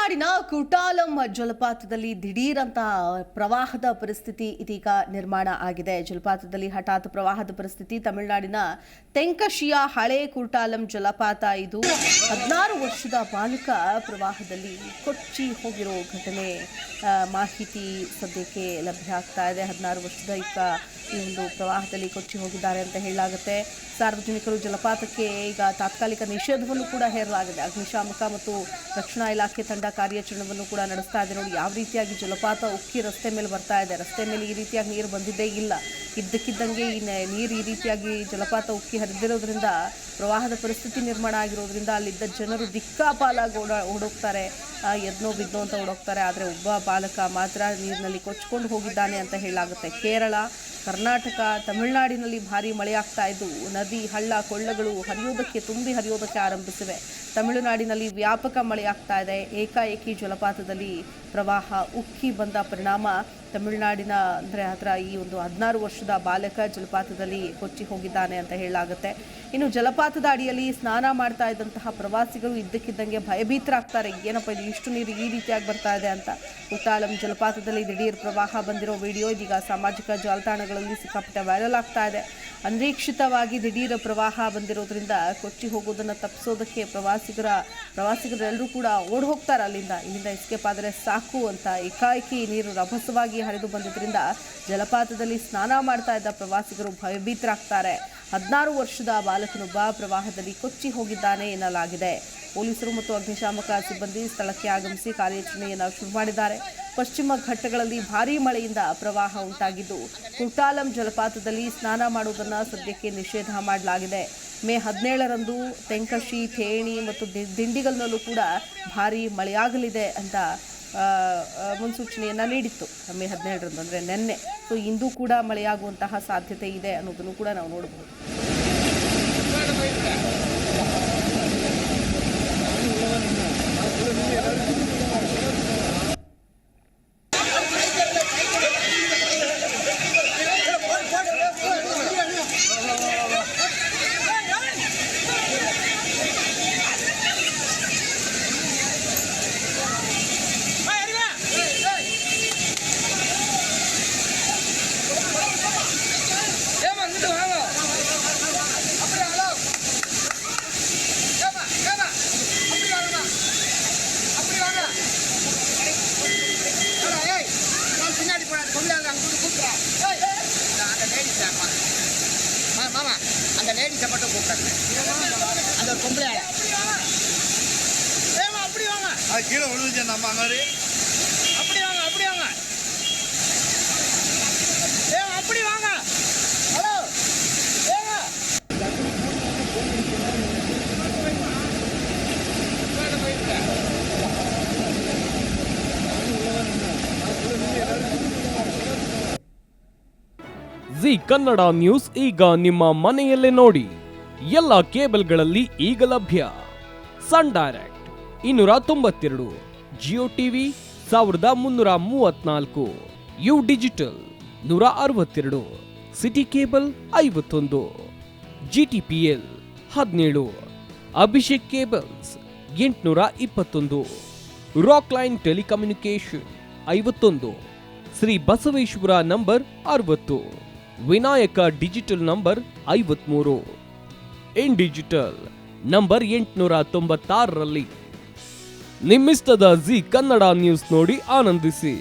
ತಮಿಳುನಾಡಿನ ಕುಟಾಲಂ ಜಲಪಾತದಲ್ಲಿ ದಿಢೀರಂತ ಪ್ರವಾಹದ ಪರಿಸ್ಥಿತಿ ಇದೀಗ ನಿರ್ಮಾಣ ಆಗಿದೆ. ಜಲಪಾತದಲ್ಲಿ ಹಠಾತ್ ಪ್ರವಾಹದ ಪರಿಸ್ಥಿತಿ. ತಮಿಳುನಾಡಿನ ತೆಂಕಶಿಯ ಹಳೆ ಕುಟಾಲಂ ಜಲಪಾತ ಇದು 16 ವರ್ಷದ ಬಾಲಕ ಪ್ರವಾಹದಲ್ಲಿ ಕೊಚ್ಚಿ ಹೋಗಿರೋ ಘಟನೆ ಮಾಹಿತಿ ಸದ್ಯಕ್ಕೆ ಲಭ್ಯ ಆಗ್ತಾ ಇದೆ. 16 ವರ್ಷದ ಈ ಒಂದು ಪ್ರವಾಹದಲ್ಲಿ ಕೊಚ್ಚಿ ಹೋಗಿದ್ದಾರೆ ಅಂತ ಹೇಳಲಾಗುತ್ತೆ. ಸಾರ್ವಜನಿಕರು ಜಲಪಾತಕ್ಕೆ ಈಗ ತಾತ್ಕಾಲಿಕ ನಿಷೇಧವನ್ನು ಕೂಡ ಹೇರಲಾಗಿದೆ. ಅಗ್ನಿಶಾಮಕ ಮತ್ತು ರಕ್ಷಣಾ ಇಲಾಖೆ ತಂಡ ಕಾರ್ಯಾಚರಣೆಯನ್ನು ಕೂಡ ನಡೆಸ್ತಾ ಇದೆ. ನೋಡಿ ಯಾವ ರೀತಿಯಾಗಿ ಜಲಪಾತ ಉಕ್ಕಿ ರಸ್ತೆ ಮೇಲೆ ಬರ್ತಾ ಇದೆ. ರಸ್ತೆ ಮೇಲೆ ಈ ರೀತಿಯಾಗಿ ನೀರು ಬಂದಿದ್ದೇ ಇಲ್ಲ. ಇದ್ದಕ್ಕಿದ್ದಂಗೆ ಈ ನೀರು ಈ ರೀತಿಯಾಗಿ ಜಲಪಾತ ಉಕ್ಕಿ ಹರಿದಿರೋದ್ರಿಂದ ಪ್ರವಾಹದ ಪರಿಸ್ಥಿತಿ ನಿರ್ಮಾಣ ಆಗಿರೋದ್ರಿಂದ ಅಲ್ಲಿದ್ದ ಜನರು ದಿಕ್ಕಾಪಾಲಾಗಿ ಓಡೋಗ್ತಾರೆ. ಎದ್ನೋ ಬಿದ್ದೋ ಅಂತ ಓಡೋಗ್ತಾರೆ. ಆದರೆ ಒಬ್ಬ ಬಾಲಕ ಮಾತ್ರ ನೀರಿನಲ್ಲಿ ಕೊಚ್ಚಿಕೊಂಡು ಹೋಗಿದ್ದಾನೆ ಅಂತ ಹೇಳಲಾಗುತ್ತೆ. ಕೇರಳ, ಕರ್ನಾಟಕ, ತಮಿಳುನಾಡಿನಲ್ಲಿ ಭಾರೀ ಮಳೆಯಾಗ್ತಾ ಇದ್ದು ನದಿ, ಹಳ್ಳ, ಕೊಳ್ಳಗಳು ತುಂಬಿ ಹರಿಯೋದಕ್ಕೆ ಆರಂಭಿಸಿವೆ. ತಮಿಳುನಾಡಿನಲ್ಲಿ ವ್ಯಾಪಕ ಮಳೆಯಾಗ್ತಾ ಇದೆ. ಏಕಾಏಕಿ ಜಲಪಾತದಲ್ಲಿ ಪ್ರವಾಹ ಉಕ್ಕಿ ಬಂದ ಪರಿಣಾಮ ತಮಿಳುನಾಡಿನ ಈ ಒಂದು 16 ವರ್ಷದ ಬಾಲಕ ಜಲಪಾತದಲ್ಲಿ ಕೊಚ್ಚಿ ಹೋಗಿದ್ದಾನೆ ಅಂತ ಹೇಳಲಾಗುತ್ತೆ. ಇನ್ನು ಜಲಪಾತದ ಅಡಿಯಲ್ಲಿ ಸ್ನಾನ ಮಾಡ್ತಾ ಇದ್ದಂತಹ ಪ್ರವಾಸಿಗರು ಇದ್ದಕ್ಕಿದ್ದಂಗೆ ಭಯಭೀತರಾಗ್ತಾರೆ. ಏನಪ್ಪ ಇದು ಇಷ್ಟು ನೀರು ಈ ರೀತಿಯಾಗಿ ಬರ್ತಾ ಇದೆ ಅಂತ. ಕುಟಾಲಂ ಜಲಪಾತದಲ್ಲಿ ದಿಢೀರ್ ಪ್ರವಾಹ ಬಂದಿರೋ ವಿಡಿಯೋ ಇದೀಗ ಸಾಮಾಜಿಕ ಜಾಲತಾಣಗಳಲ್ಲಿ ಸಿಕ್ಕಾಪಟ್ಟೆ ವೈರಲ್ ಆಗ್ತಾ ಇದೆ. ಅನಿರೀಕ್ಷಿತವಾಗಿ ದಿಢೀರ್ ಪ್ರವಾಹ ಬಂದಿರೋದ್ರಿಂದ ಕೊಚ್ಚಿ ಹೋಗೋದನ್ನು ತಪ್ಪಿಸೋದಕ್ಕೆ ಪ್ರವಾಸಿಗರೆಲ್ಲರೂ ಕೂಡ ಓಡ್ ಹೋಗ್ತಾರೆ. ಇಲ್ಲಿಂದ ಎಸ್ಕೇಪ್ ಆದರೆ ಸಾಕು ಅಂತ ಏಕಾಏಕಿ ನೀರು ರಭಸವಾಗಿ ಹರಿದು ಬಂದಿದ್ದರಿಂದ ಜಲಪಾತದಲ್ಲಿ ಸ್ನಾನ ಮಾಡ್ತಾ ಇದ್ದ ಪ್ರವಾಸಿಗರು ಭಯಭೀತರಾಗ್ತಾರೆ. 16 ವರ್ಷದ ಬಾಲಕನೊಬ್ಬ ಪ್ರವಾಹದಲ್ಲಿ ಕೊಚ್ಚಿ ಹೋಗಿದ್ದಾನೆ ಎನ್ನಲಾಗಿದೆ. ಪೊಲೀಸರು ಮತ್ತು ಅಗ್ನಿಶಾಮಕ ಸಿಬ್ಬಂದಿ ಸ್ಥಳಕ್ಕೆ ಆಗಮಿಸಿ ಕಾರ್ಯಾಚರಣೆಯನ್ನು ಶುರು ಮಾಡಿದ್ದಾರೆ. ಪಶ್ಚಿಮ ಘಟ್ಟಗಳಲ್ಲಿ ಭಾರೀ ಮಳೆಯಿಂದ ಪ್ರವಾಹ ಉಂಟಾಗಿದ್ದು ಕುಟಾಲಂ ಜಲಪಾತದಲ್ಲಿ ಸ್ನಾನ ಮಾಡುವುದನ್ನು ಸದ್ಯಕ್ಕೆ ನಿಷೇಧ ಮಾಡಲಾಗಿದೆ. ಮೇ 17ರಂದು ತೆಂಕಶಿ, ಥೇಣಿ ಮತ್ತು ದಿಂಡಿಗಲ್ನಲ್ಲೂ ಕೂಡ ಭಾರೀ ಮಳೆಯಾಗಲಿದೆ ಅಂತ ಮುನ್ಸೂಚನೆಯನ್ನು ನೀಡಿತ್ತು. ಮೇ 17ರಂದು ಅಂದರೆ ನಿನ್ನೆ. ಸೊ ಇಂದು ಕೂಡ ಮಳೆಯಾಗುವಂತಹ ಸಾಧ್ಯತೆ ಇದೆ ಅನ್ನೋದನ್ನು ಕೂಡ ನಾವು ನೋಡಬಹುದು. மாமா அந்த லேடிஸை மட்டும் கூப்பிட்டாங்க. அந்த பொம்பளை அப்படி வாங்க, அது கீழே விழுந்துச்சு அந்த அம்மா மாதிரி. அப்படி வாங்க அப்படி வாங்க ஹலோ ಜಿ ಕನ್ನಡ ನ್ಯೂಸ್ ಈಗ ನಿಮ್ಮ ಮನೆಯಲ್ಲೇ ನೋಡಿ. ಎಲ್ಲ ಕೇಬಲ್ಗಳಲ್ಲಿ ಈಗ ಲಭ್ಯ. Sun Direct 292, Jio TV 1334, U digital 162, city cable 51, GTPL 17, Abhishek cables 821, rock line telecommunication 51, Shri Basaveshwara number 60, Vinayaka digital number 53, in digital number 896ರಲ್ಲಿ. ನಿಮ್ಮಿಸ್ತದ ಜಿ ಕನ್ನಡ ನ್ಯೂಸ್ ನೋಡಿ ಆನಂದಿಸಿ.